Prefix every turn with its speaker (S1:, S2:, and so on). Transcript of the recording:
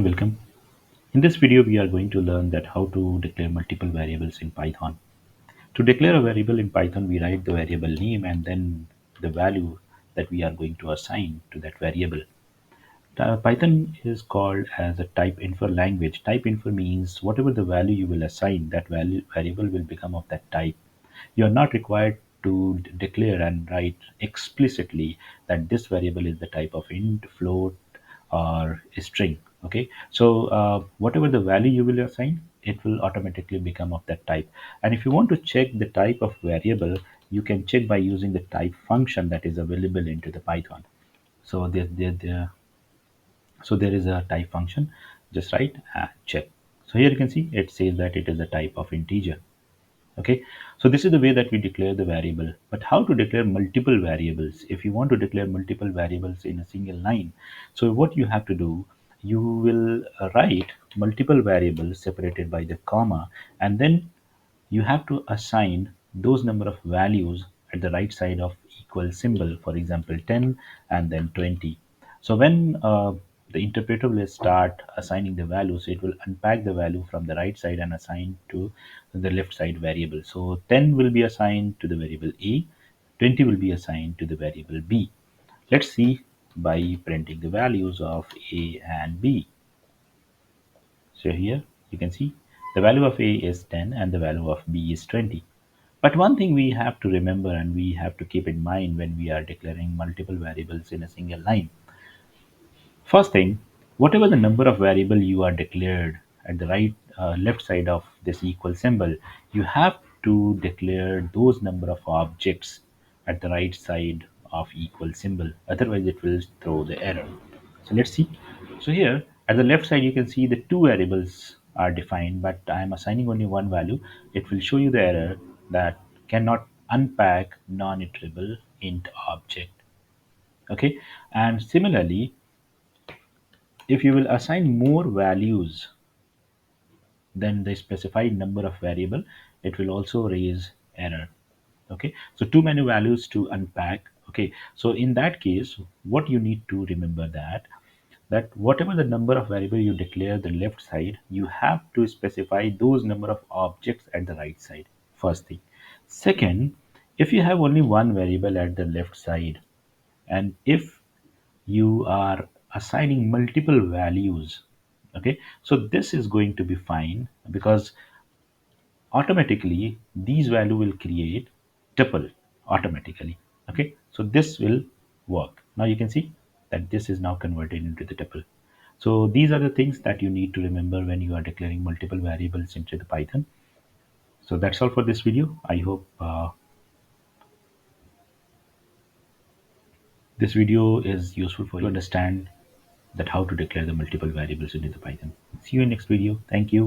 S1: Welcome. In this video, we are going to learn that how to declare multiple variables in Python. To declare a variable in Python, we write the variable name and then the value that we are going to assign to that variable. Python is called as a type infer language. Type infer means whatever the value you will assign, that value variable will become of that type. You are not required to declare and write explicitly that this variable is the type of int, float, or string. Okay, so whatever the value you will assign, it will automatically become of that type. And if you want to check the type of variable, you can check by using the type function that is available into the Python. So there is a type function. Just write and check. So here you can see it says that it is a type of integer. Okay, so this is the way that we declare the variable. But how to declare multiple variables? If you want to declare multiple variables in a single line, so what you have to do, you will write multiple variables separated by the comma, and then you have to assign those number of values at the right side of equal symbol, for example 10 and then 20. So when the interpreter will start assigning the values, it will unpack the value from the right side and assign to the left side variable. So 10 will be assigned to the variable a, 20 will be assigned to the variable b. Let's see by printing the values of a and b. So here you can see the value of A is 10 and the value of B is 20. But one thing we have to remember and we have to keep in mind when we are declaring multiple variables in a single line. First thing, whatever the number of variable you are declared at the left side of this equal symbol, you have to declare those number of objects at the right side of equal symbol. Otherwise, it will throw the error. So let's see. So here at the left side, you can see the two variables are defined, but I am assigning only one value. It will show you the error that cannot unpack non-iterable int object. Okay, and similarly, if you will assign more values than the specified number of variable, it will also raise error. Okay, so too many values to unpack. Okay, so in that case, what you need to remember that whatever the number of variable you declare the left side, you have to specify those number of objects at the right side. First thing. Second, if you have only one variable at the left side, and if you are assigning multiple values, okay, so this is going to be fine because automatically these value will create tuple automatically. Okay, so this will work. Now you can see that this is now converted into the tuple. So these are the things that you need to remember when you are declaring multiple variables into the Python. So that's all for this video. I hope this video is useful for you to understand that how to declare the multiple variables into the Python. See you in next video. Thank you.